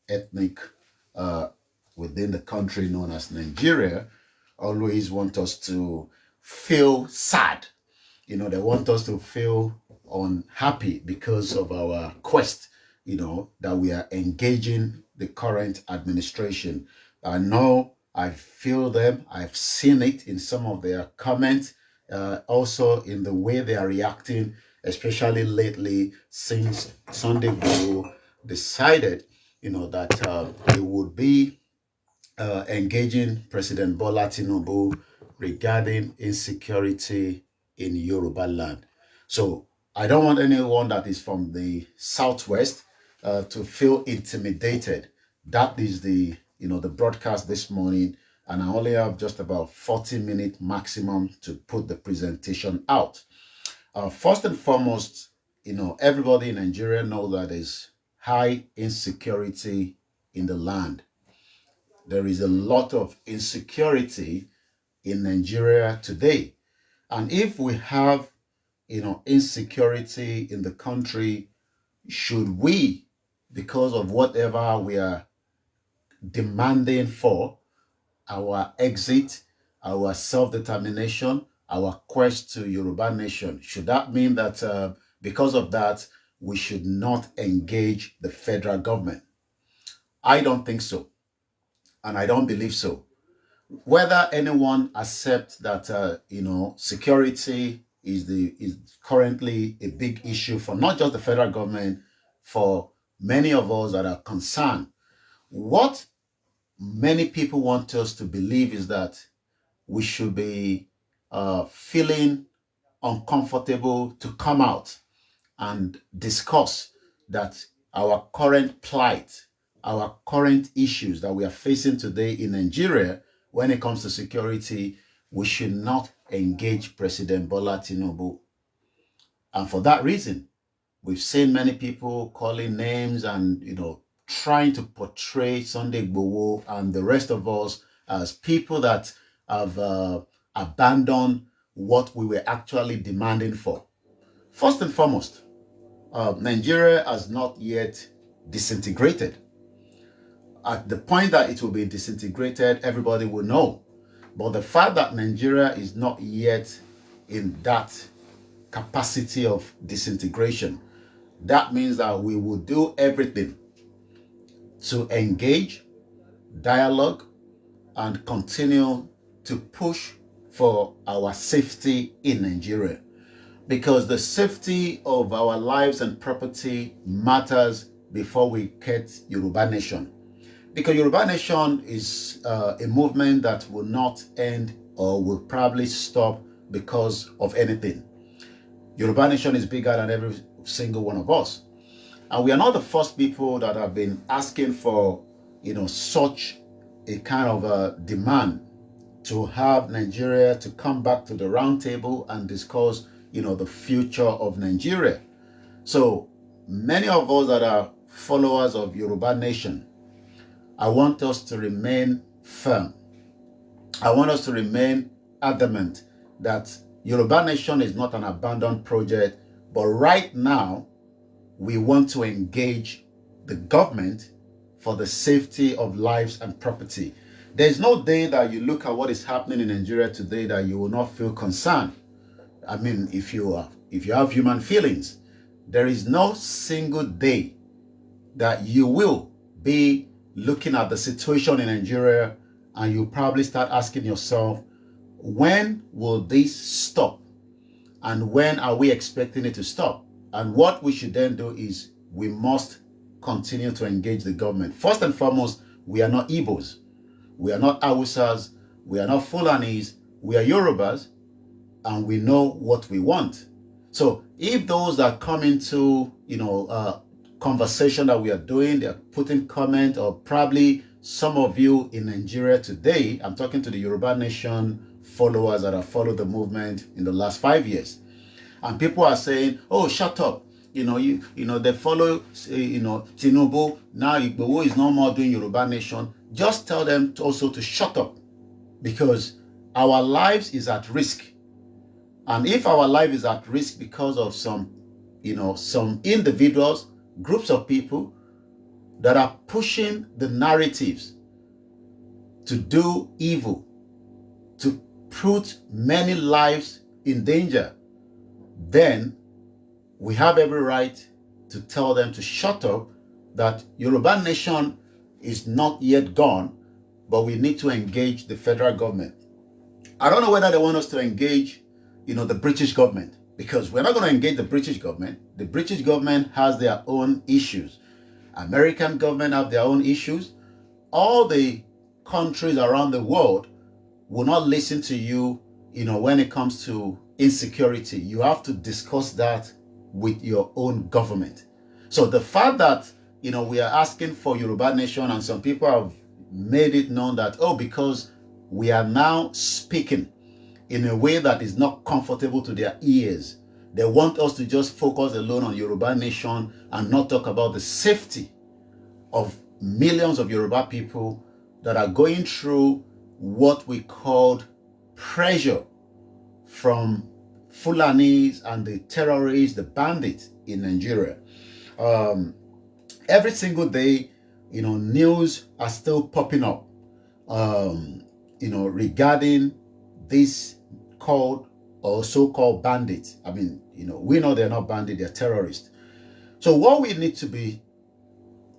ethnic uh, within the country known as Nigeria always want us to feel sad. They want us to feel unhappy because of our quest, that we are engaging the current administration. I know I feel them. I've seen it in some of their comments, also in the way they are reacting, especially lately since Sunday Igboho decided, that it would be engaging President Bola Tinubu regarding insecurity in Yoruba land. So I don't want anyone that is from the southwest to feel intimidated. That is the broadcast this morning, and I only have just about 40 minutes maximum to put the presentation out. First and foremost, everybody in Nigeria knows that there's high insecurity in the land. There is a lot of insecurity in Nigeria today. And if we have, insecurity in the country, should we, because of whatever we are demanding for, our exit, our self-determination, our quest to Yoruba nation, should that mean that because of that, we should not engage the federal government? I don't think so. And I don't believe so. Whether anyone accepts that security is currently a big issue for not just the federal government, for many of us that are concerned. What many people want us to believe is that we should be feeling uncomfortable to come out and discuss that our current plight, our current issues that we are facing today in Nigeria when it comes to security, we should not engage President Bola Tinubu. And for that reason, we've seen many people calling names and, trying to portray Sunday Igboho and the rest of us as people that have abandoned what we were actually demanding for. First and foremost, Nigeria has not yet disintegrated. At the point that it will be disintegrated, everybody will know. But the fact that Nigeria is not yet in that capacity of disintegration, that means that we will do everything to engage, dialogue, and continue to push for our safety in Nigeria. Because the safety of our lives and property matters before we get Yoruba Nation. Because Yoruba Nation is a movement that will not end or will probably stop because of anything. Yoruba Nation is bigger than every single one of us. And we are not the first people that have been asking for, such a kind of a demand to have Nigeria to come back to the round table and discuss, the future of Nigeria. So many of us that are followers of Yoruba Nation, I want us to remain firm. I want us to remain adamant that Yoruba Nation is not an abandoned project, but right now we want to engage the government for the safety of lives and property. There's no day that you look at what is happening in Nigeria today that you will not feel concerned. I mean, if you have human feelings, there is no single day that you will be looking at the situation in Nigeria and you probably start asking yourself, when will this stop? And when are we expecting it to stop? And what we should then do is we must continue to engage the government. First and foremost, we are not Igbos. We are not Hausas. We are not Fulanis. We are Yorubas. And we know what we want. So if those that come into, conversation that we are doing, they're putting comment, or probably some of you in Nigeria today, I'm talking to the Yoruba Nation followers that have followed the movement in the last 5 years. And people are saying, oh, shut up. They follow, Tinubu. Now Igboho is no more doing Yoruba Nation. Just tell them also to shut up, because our lives is at risk. And if our life is at risk because of some individuals, groups of people that are pushing the narratives to do evil, to put many lives in danger, then we have every right to tell them to shut up, that Yoruba nation is not yet gone, but we need to engage the federal government. I don't know whether they want us to engage, the British government, because we're not going to engage the British government. The British government has their own issues. American government have their own issues. All the countries around the world will not listen to you, when it comes to insecurity. You have to discuss that with your own government. So the fact that, we are asking for Yoruba nation, and some people have made it known that, because we are now speaking in a way that is not comfortable to their ears, they want us to just focus alone on Yoruba nation and not talk about the safety of millions of Yoruba people that are going through what we called pressure from Fulanis and the terrorists, the bandits in Nigeria. Every single day, news are still popping up, regarding this called or so-called bandits. I mean, we know they're not bandits, they're terrorists. So what we need to be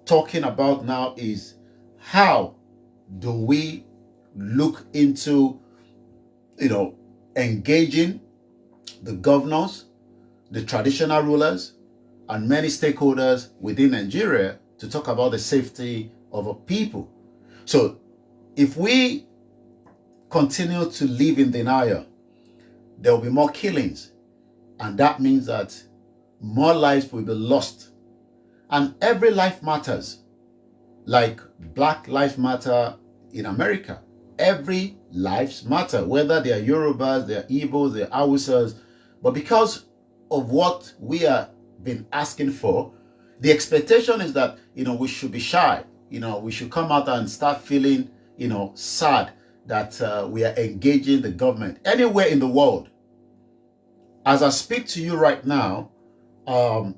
talking about now is, how do we look into, engaging the governors, the traditional rulers, and many stakeholders within Nigeria to talk about the safety of our people. So if we continue to live in denial, there will be more killings, and that means that more lives will be lost. And every life matters, like Black Lives Matter in America. Every lives matter, whether they are Yorubas, they are Igbos, they are Hausas. But because of what we are been asking for, the expectation is that, we should be shy. We should come out and start feeling, sad that we are engaging the government anywhere in the world. As I speak to you right now,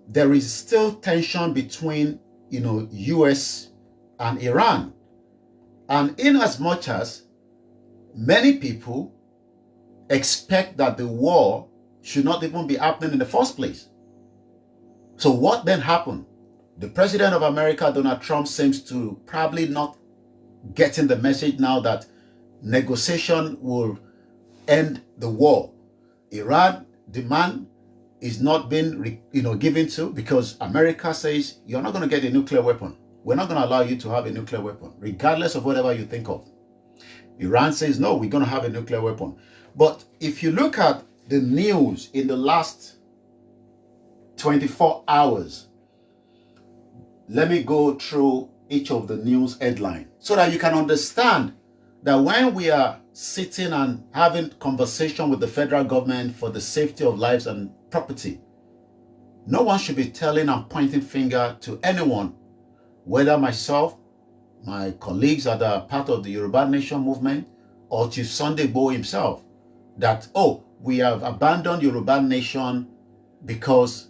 there is still tension between, US and Iran. And in as much as many people expect that the war should not even be happening in the first place. So what then happened? The president of America, Donald Trump, seems to probably not getting the message now that negotiation will end the war. Iran demand is not being given to, because America says, you're not going to get a nuclear weapon. We're not going to allow you to have a nuclear weapon, regardless of whatever you think of. Iran says, no, we're going to have a nuclear weapon. But if you look at the news in the last 24 hours, let me go through each of the news headlines so that you can understand that when we are sitting and having conversation with the federal government for the safety of lives and property, no one should be telling and pointing finger to anyone, whether myself, my colleagues that are part of the Yoruba Nation movement, or Chief Sunday Igboho himself, that, we have abandoned Yoruba Nation because,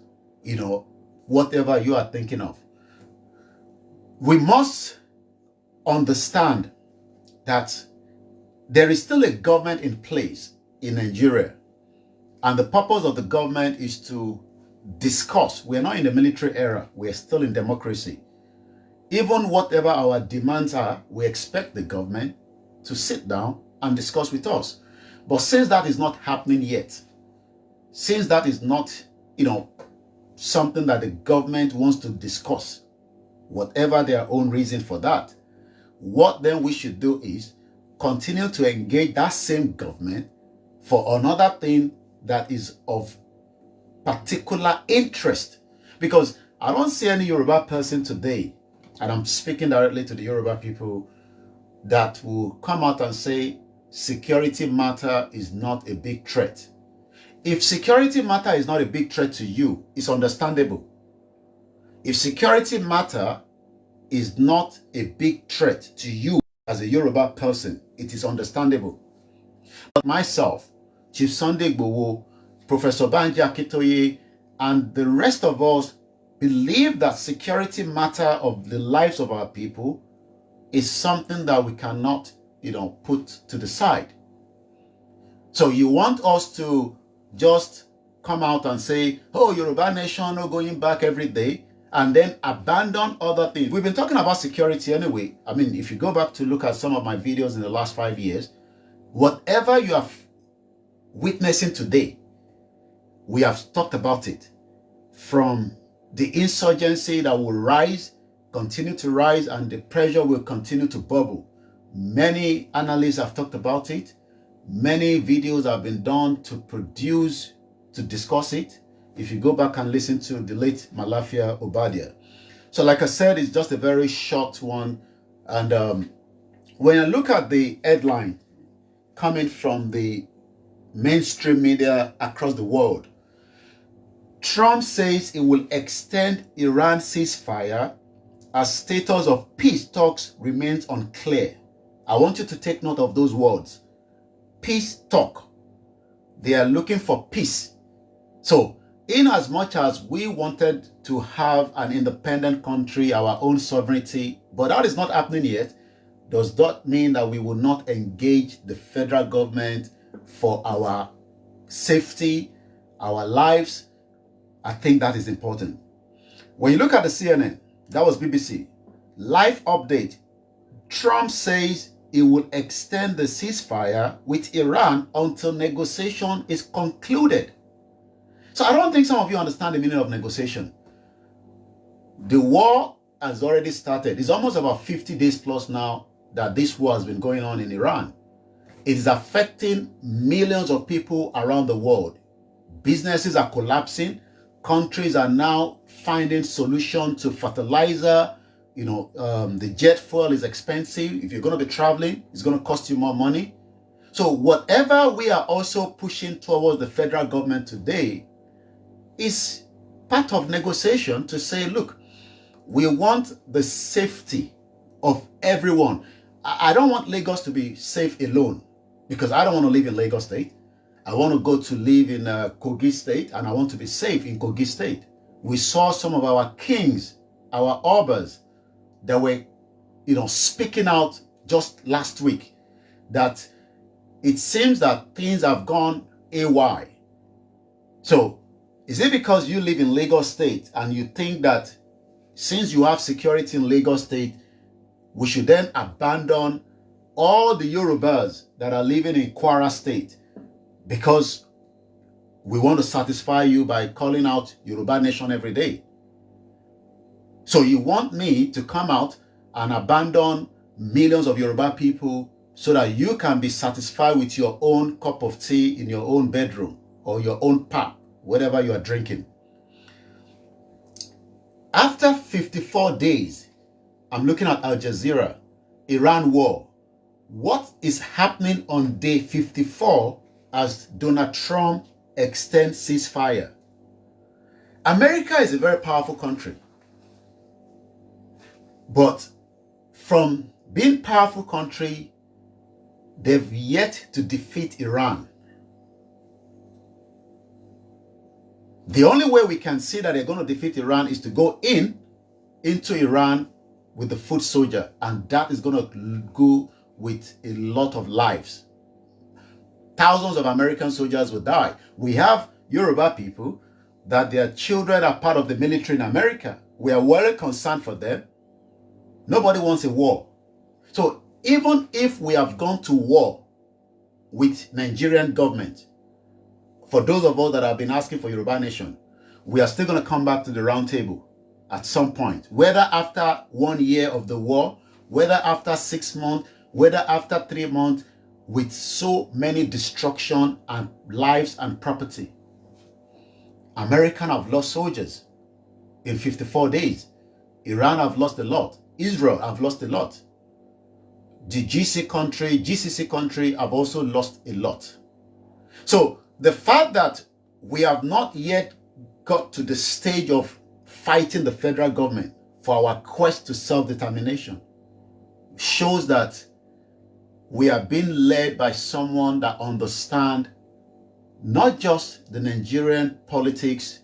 whatever you are thinking of. We must understand that there is still a government in place in Nigeria, and the purpose of the government is to discuss. We're not in the military era, we're still in democracy. Even whatever our demands are, we expect the government to sit down and discuss with us. But since that is not happening yet, since that is not, something that the government wants to discuss, whatever their own reason for that, what then we should do is continue to engage that same government for another thing that is of particular interest. Because I don't see any Yoruba person today, and I'm speaking directly to the Yoruba people, that will come out and say security matter is not a big threat. If security matter is not a big threat to you, it's understandable. If security matter is not a big threat to you as a Yoruba person, it is understandable. But myself, Chief Sunday Igboho, Professor Banji Akintoye, and the rest of us believe that security matter of the lives of our people is something that we cannot, put to the side. So you want us to just come out and say, oh, Yoruba nation, no going back every day, and then abandon other things. We've been talking about security anyway. I mean, if you go back to look at some of my videos in the last 5 years, whatever you are witnessing today, we have talked about it. From the insurgency that will rise, continue to rise, and the pressure will continue to bubble. Many analysts have talked about it. Many videos have been done to discuss it. If you go back and listen to the late Malafia Obadia. So like I said, it's just a very short one. And when I look at the headline coming from the mainstream media across the world, Trump says it will extend Iran ceasefire as status of peace talks remains unclear. I want you to take note of those words. Peace talk. They are looking for peace. So, in as much as we wanted to have an independent country, our own sovereignty, but that is not happening yet, does that mean that we will not engage the federal government for our safety, our lives? I think that is important. When you look at the CNN, that was BBC, live update, Trump says he will extend the ceasefire with Iran until negotiation is concluded. So I don't think some of you understand the meaning of negotiation. The war has already started. It's almost about 50 days plus now that this war has been going on in Iran. It is affecting millions of people around the world. Businesses are collapsing. Countries are now finding solutions to fertilizer. The jet fuel is expensive. If you're going to be traveling, it's going to cost you more money. So whatever we are also pushing towards the federal government today is part of negotiation to say, look, we want the safety of everyone. I don't want Lagos to be safe alone, because I don't want to live in Lagos State. I want to go to live in Kogi State, and I want to be safe in Kogi State. We saw some of our kings, our obas, that were, speaking out just last week that it seems that things have gone AY. So, is it because you live in Lagos State and you think that since you have security in Lagos State, we should then abandon all the Yorubas that are living in Kwara State because we want to satisfy you by calling out Yoruba Nation every day? So you want me to come out and abandon millions of Yoruba people so that you can be satisfied with your own cup of tea in your own bedroom or your own pap, whatever you are drinking? After 54 days, I'm looking at Al Jazeera, Iran war. What is happening on day 54 as Donald Trump extends ceasefire? America is a very powerful country. But from being powerful country, they've yet to defeat Iran. The only way we can see that they're going to defeat Iran is to go into Iran with the foot soldier, and that is going to go with a lot of lives. Thousands of American soldiers will die. We have Yoruba people that their children are part of the military in America. We are very concerned for them. Nobody wants a war. So even if we have gone to war with Nigerian government, for those of us that have been asking for Yoruba Nation, we are still going to come back to the round table at some point. Whether after 1 year of the war, whether after 6 months, whether after 3 months, with so many destruction and lives and property. Americans have lost soldiers in 54 days. Iran have lost a lot. Israel have lost a lot. The GCC country have also lost a lot. So the fact that we have not yet got to the stage of fighting the federal government for our quest to self-determination shows that we are being led by someone that understands not just the Nigerian politics,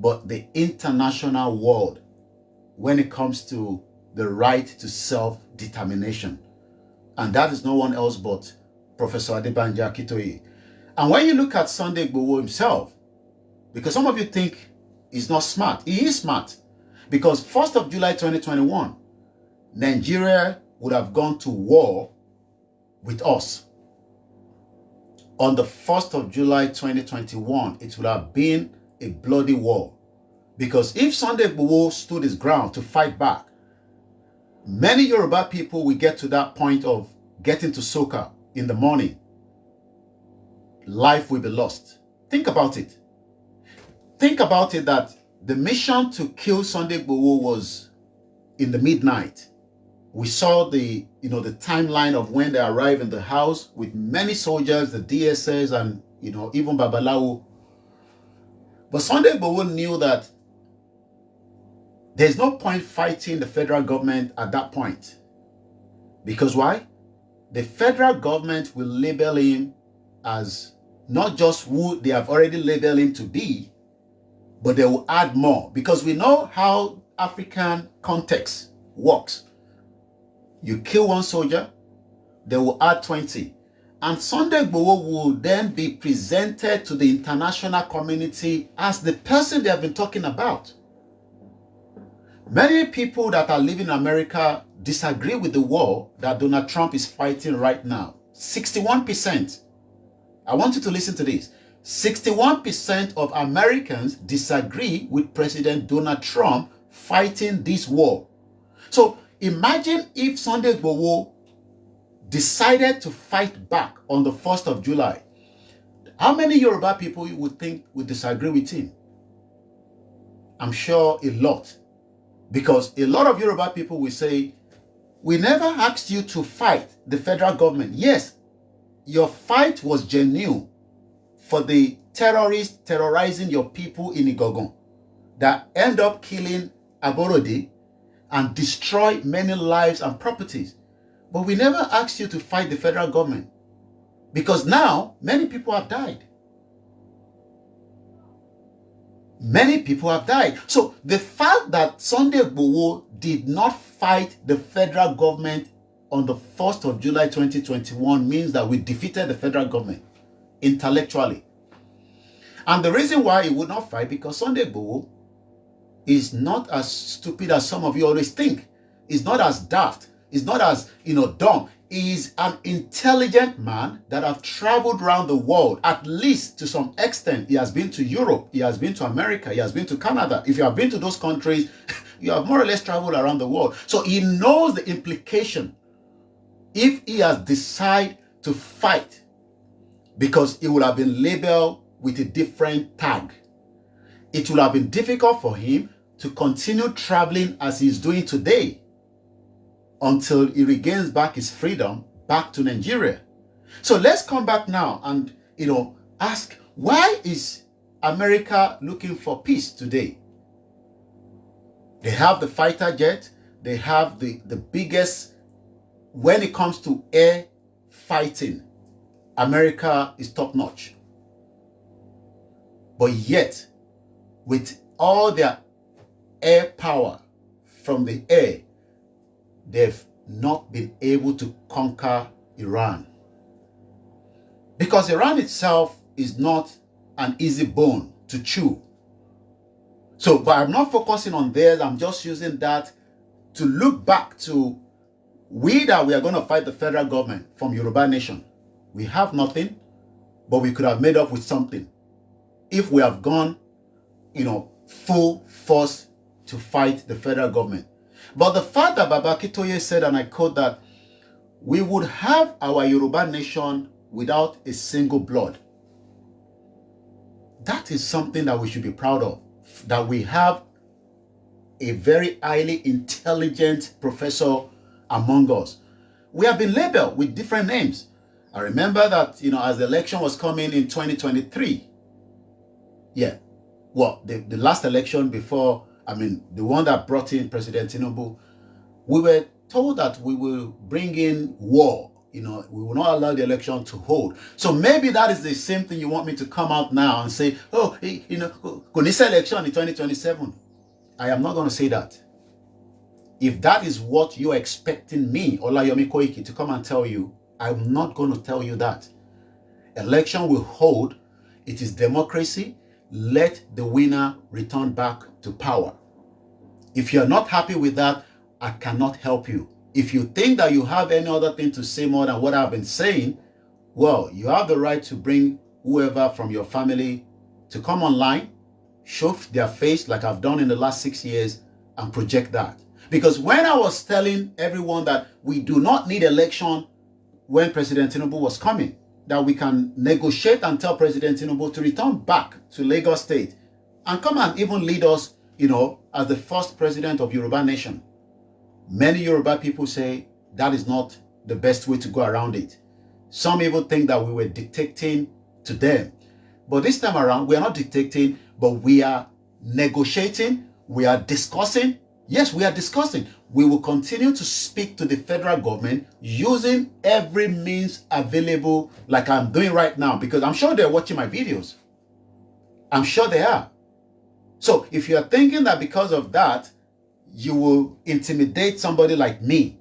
but the international world when it comes to the right to self-determination. And that is no one else but Professor Adebanji Akintoye. And when you look at Sunday Igboho himself, because some of you think he's not smart, he is smart. Because 1st of July 2021, Nigeria would have gone to war with us. On the 1st of July 2021, it would have been a bloody war. Because if Sunday Igboho stood his ground to fight back, many Yoruba people will get to that point of getting to Soka in the morning. Life will be lost. Think about it. Think about it that the mission to kill Sunday Igboho was in the midnight. We saw the timeline of when they arrived in the house with many soldiers, the DSS, and even Babalawo. But Sunday Igboho knew that there's no point fighting the federal government at that point. Because why? The federal government will label him as not just who they have already labeled him to be, but they will add more. Because we know how African context works. You kill one soldier, they will add 20. And Sunday Igboho will then be presented to the international community as the person they have been talking about. Many people that are living in America disagree with the war that Donald Trump is fighting right now. 61%. I want you to listen to this. 61% of Americans disagree with President Donald Trump fighting this war. So imagine if Sunday Igboho decided to fight back on the 1st of July. How many Yoruba people you would think would disagree with him? I'm sure a lot. Because a lot of Yoruba people will say, we never asked you to fight the federal government. Yes, your fight was genuine for the terrorists terrorizing your people in Igogon that end up killing Aborode and destroy many lives and properties. But we never asked you to fight the federal government because now many people have died. Many people have died. So the fact that Sunday Igboho did not fight the federal government on the 1st of July 2021 means that we defeated the federal government intellectually. And the reason why he would not fight, because Sunday Igboho is not as stupid as some of you always think. He's not as daft. He's not as, dumb. He's an intelligent man that have traveled around the world, at least to some extent. He has been to Europe. He has been to America. He has been to Canada. If you have been to those countries, you have more or less traveled around the world. So he knows the implication if he has decided to fight, because he would have been labeled with a different tag. It will have been difficult for him to continue traveling as he's doing today until he regains back his freedom back to Nigeria. So let's come back now and, ask, why is America looking for peace today? They have the fighter jet. They have the biggest, when it comes to air fighting, America is top notch. But yet, with all their air power from the air, they've not been able to conquer Iran. Because Iran itself is not an easy bone to chew. So, but I'm not focusing on theirs. I'm just using that to look back to we are going to fight the federal government from Yoruba Nation. We have nothing, but we could have made up with something if we have gone, full force to fight the federal government. But the fact that Baba Akintoye said, and I quote, that we would have our Yoruba nation without a single blood. That is something that we should be proud of. That we have a very highly intelligent professor among us. We have been labeled with different names. I remember that, as the election was coming in 2023. Yeah. Well, the last election before, the one that brought in President Tinubu, we were told that we will bring in war we will not allow the election to hold. So maybe that is the same thing you want me to come out now and say, oh, Konisa election in 2027. I am not going to say that. If that is what you're expecting me, OLAYOMI KOIKI, to come and tell you, I'm not going to tell you that. Election will hold. It is democracy. Let the winner return back to power. If you're not happy with that, I cannot help you. If you think that you have any other thing to say more than what I've been saying, well, you have the right to bring whoever from your family to come online, show their face like I've done in the last 6 years, and project that. Because when I was telling everyone that we do not need election when President Tinubu was coming, that we can negotiate and tell President Tinubu to return back to Lagos State and come and even lead us, as the first president of Yoruba nation. Many Yoruba people say that is not the best way to go around it. Some even think that we were dictating to them. But this time around, we are not dictating, but we are negotiating, we are discussing. Yes, we are discussing. We will continue to speak to the federal government using every means available like I'm doing right now, because I'm sure they're watching my videos. I'm sure they are. So if you're thinking that because of that, you will intimidate somebody like me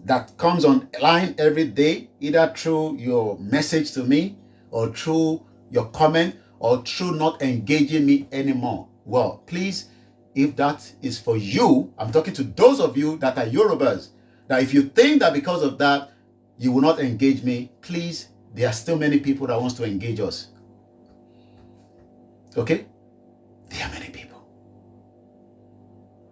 that comes online every day, either through your message to me or through your comment or through not engaging me anymore, well, please, if that is for you, I'm talking to those of you that are Yorubas, that if you think that because of that, you will not engage me, please, there are still many people that wants to engage us. Okay? There are many people.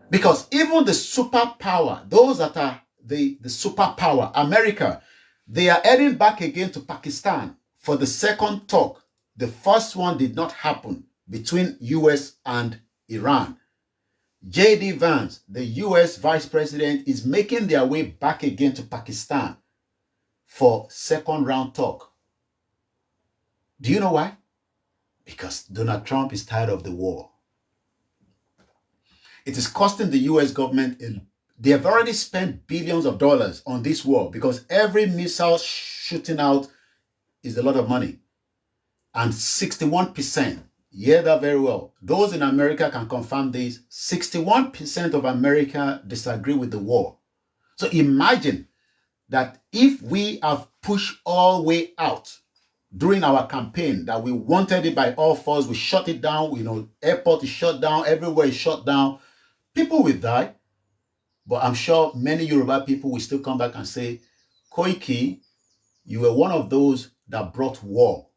Because even the superpower, those that are the superpower, America, they are heading back again to Pakistan for the second talk. The first one did not happen between US and Iran. J.D. Vance, the US Vice President, is making their way back again to Pakistan for second round talk. Do you know why? Because Donald Trump is tired of the war. It is costing the US government, they have already spent billions of dollars on this war because every missile shooting out is a lot of money. And 61%, hear that very well, those in America can confirm this, 61% of America disagree with the war. So imagine that if we have pushed all the way out during our campaign, that we wanted it by all force, we shut it down, airport is shut down, everywhere is shut down, people will die. But I'm sure many Yoruba people will still come back and say, Koiki, you were one of those that brought war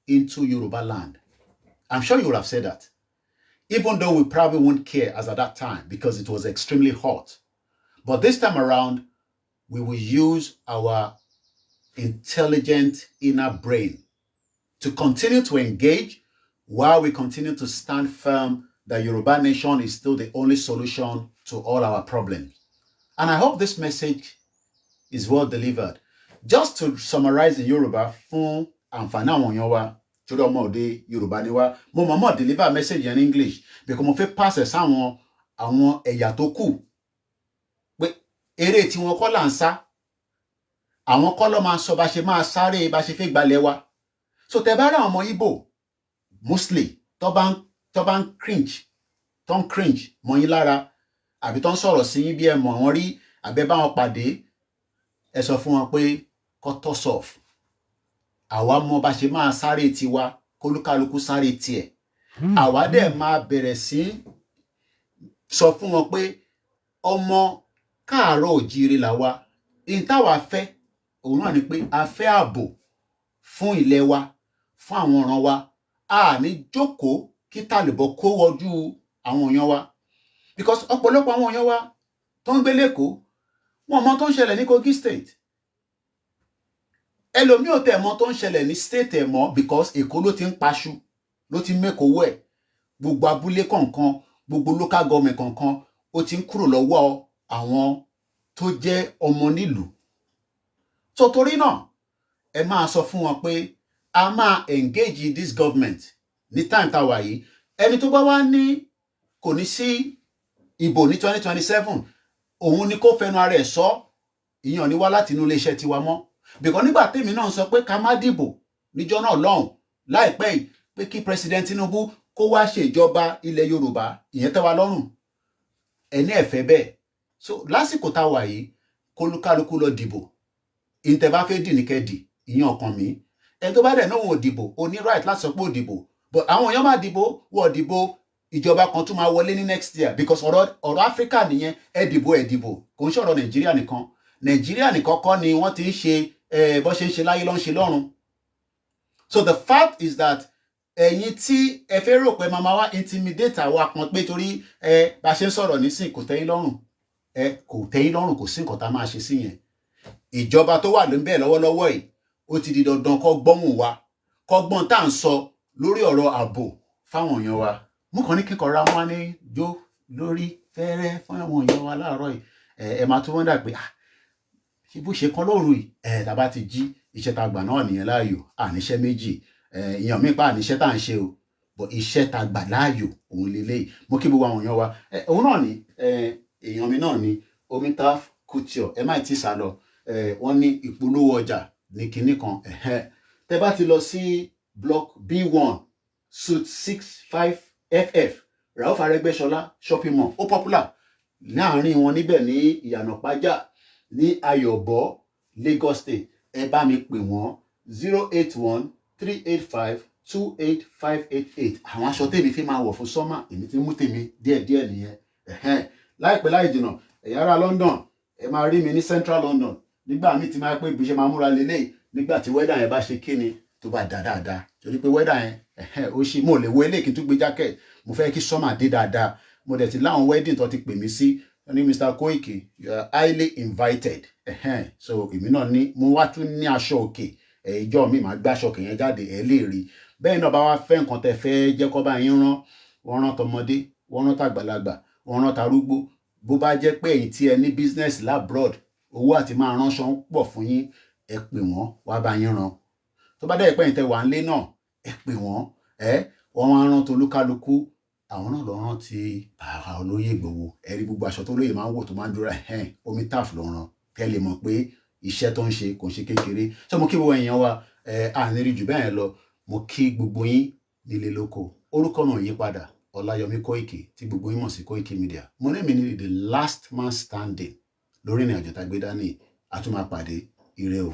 into Yoruba land. I'm sure you would have said that. Even though we probably won't care as at that time because it was extremely hot. But this time around, we will use our intelligent inner brain to continue to engage while we continue to stand firm that Yoruba nation is still the only solution to all our problems. And I hope this message is well delivered. Just to summarize in Yoruba, fún àǹfààní àwọn èèyàn wa, torí ọmọ òde Yorùbá ni wá, mo mọ̀ọ́mọ̀ deliver message in English because mo fẹ́ pass sáwọn àwọn ẹ̀yà tó kù pé eré tí wọn kọ́ là ń sá, àwọn kọ́ ló máa sọ bá ṣe máa sáré bá ṣe fẹ́ gbalẹ̀ wa. So tẹ́ bá rí àwọn ọmọ Igbo mostly tó bá ń cringe mọ́ yín lára àbí tó ń sọ̀rọ̀ sí yín bí ẹ mọ̀ wọ́n rí àbẹ́ bá wọn pàdé, ẹ sọ fún wọn pé kó toss off. Àwa mọ̀ bá ṣe máa sáré tiwa, kólúkálukú sáré tiẹ̀. Àwa dẹ̀ máa bẹ̀rẹ̀ sí sọ fún wọn pé ọmọ káàárọ̀ òjíire làwa. In táwa fẹ́, òun náà ni pé a fẹ́ ààbò fún ilẹ̀ wa, fún àwọn ọ̀ràn wa. A ní jókòó kí tàlùbọ̀ kó wọjú àwọn èèyàn wa. Because ọ̀pọ̀lọpọ̀ àwọn èèyàn wa tó ń gbé lÉkòó, wọn mọ̀ tó ń ṣẹlẹ̀ ní Kogi State. Ẹlòmíì ò tẹ̀ mọ̀ tó ń ṣẹlẹ̀ ní state ẹ̀ mọ́ because Èkó ló ti ń paṣu, ló ti ń mẹ́kọ̀ọ́ ẹ̀. Gbogbo abúlé kọ̀ọ̀kan, gbogbo local government kọ̀ọ̀kan, ó ti ń kúrò lọ́wọ́ àwọn tó jẹ́ ọmọ nílùú. So torí náà, ẹ máa sọ fún wọn pé a máa engage this government ní time tá wà yìí. Ẹni tó bá wá ní kò ní sí ìbò ní 2027, òun ni kó fẹnu ara ẹ̀ sọ. ìyẹn ò ní wá láti inú iléeṣẹ́ tiwa mọ́ because nígbà tèmi náà sọ pé ká má dìbò níjọ́ náà lọ́hùn láìpẹ́ yìí pé kí president Tinubu kó wá ṣèjọba ilẹ̀ Yorùbá ìyẹn tẹ́ wa lọ́rùn ẹni ẹ̀fẹ́ bẹ́ẹ̀ so lásìkò tá a wà yìí kólúkálukú lọ dìbò ìtẹ̀ bá fẹ́ dì ní kẹ́dì ìyẹn ọkàn mi ẹni tó bá dẹ̀ náà wọn ò dìbò ó ní right láti sọ pé ò dìbò but àwọn èèyàn máa dìbò wọ́n dìbò ìjọba kan tún máa wọlé ní next year because ọ̀rọ̀ Áfíríkà nìyẹn ẹ dìbò kò ń ṣọ̀rọ̀ Nàìjíríà nìkan kọ́ ni wọ́n ti ń ṣe bó ṣe ń ṣe láyé ló ń ṣe lọ́run so the fact is that ẹ̀yin tí ẹ fẹ́ rò pé màmá wa intimidate àwa kan pé torí bá ṣe ń sọ̀rọ̀ nísìn kò tẹ́yìn lọ́rùn kò sí nǹkan tá a máa ṣe sí yẹn ìjọba tó wà lóńbẹ̀ lọ́wọ́lọ́wọ́ yìí ó ti di dandan kó gbọ́hùn wa kó gbọ́n tá à ń sọ lórí ọ̀rọ̀ ààbò fáwọn èèyàn wa mú kàn ní kíkọ́ ra wọn ní jó lórí fẹ́rẹ́ fún àwọn èèyàn wa láàárọ̀ yìí ẹ máa tún wọ́n dà pé ṣé bó ṣe kán lóru yìí tàbá ti jí iṣẹ́ tá a gbà náà nìyẹn láàyò àníṣẹ́ méjì èèyàn mi pa àníṣẹ́ tá à ń ṣe o bọ̀ iṣẹ́ tá a gbà láàyò òun lélẹ́yìí mo kí gbogbo àwọn èèyàn wa òun náà ni èèyàn mi náà ni Omita Couture ẹ má ti sá lọ wọ́n ní ìpolówó ọjà ní kinní kan tẹ́ bá ti lọ sí block B1 suite 65FF Rauf Arẹ́gbẹ́ṣọlá shopping mall ó popular láàrin wọn níbẹ̀ ní ìyànà pàjá ní Ayọ̀bọ̀ Lagos State ẹ bá mi pè wọ́n 081-385-28588 àwọn aṣọ tèmi fi máa wọ̀ fún sọ́mà èmi ti mú tèmi díẹ̀díẹ̀ nìyẹn láìpẹ́ láì jìnnà ẹ̀yà ará London ẹ máa rí mi ní Central London nígbà míì ti máa pé ibi ṣe máa múra lélẹ́yìí nígbà tí wẹ́dà yẹn bá ṣe kíni tó bá dá dáadáa torí pé wẹ́dà yẹn ó ṣe mo lè wọ eléyìí kí n tún gbé jacket mo fẹ́ kí sọ́mà dé dáadáa mo dẹ̀ ti láwọn wedding tó ti pè mí sí ní Mr. Koiki you are highly invited so èmi náà ní mo wá tún ní aṣọ òkè ìjọ mi máa gbáṣọ òkè yẹn jáde ẹ lè rí bẹ́ẹ̀ náà bá wá fẹ́ nǹkan tẹ́ fẹ́ jẹ́ kó bá yín rán wọ́n rán tọmọdé wọ́n rán tàgbàlagbà wọ́n rán tarúgbó bó bá jẹ́ pé èyí tí ẹ ní business labroad owó àti máa ránṣọ ń pọ̀ fún yín ẹ pè wọ́n wá bá yín rán tó bá dẹ̀ pé ẹ̀yin tẹ́ wà nílé náà ẹ pè wọ́n wọ́n máa rán tolúkálukú àwọn náà lọ rán ti bàbá olóyè Ìgbòho ẹ rí gbogbo aṣọ tó lóye máa ń wò tó máa ń dúró Omitaf ló rán kẹ́ lè mọ̀ pé iṣẹ́ tó ń ṣe kò ń ṣe kékeré tó mo kí gbogbo èèyàn wa àníri jù bẹ́ẹ̀ lọ mo kí gbogbo yín nílé lóko orúkọ náà yí padà Ọláyọmí Kóìkì tí gbogbo yín mọ̀ sí Koikimedia mo ní mi ní the last man standing lórí ìrìn àjò tá a gbé dání a tún máa pàdé ire o.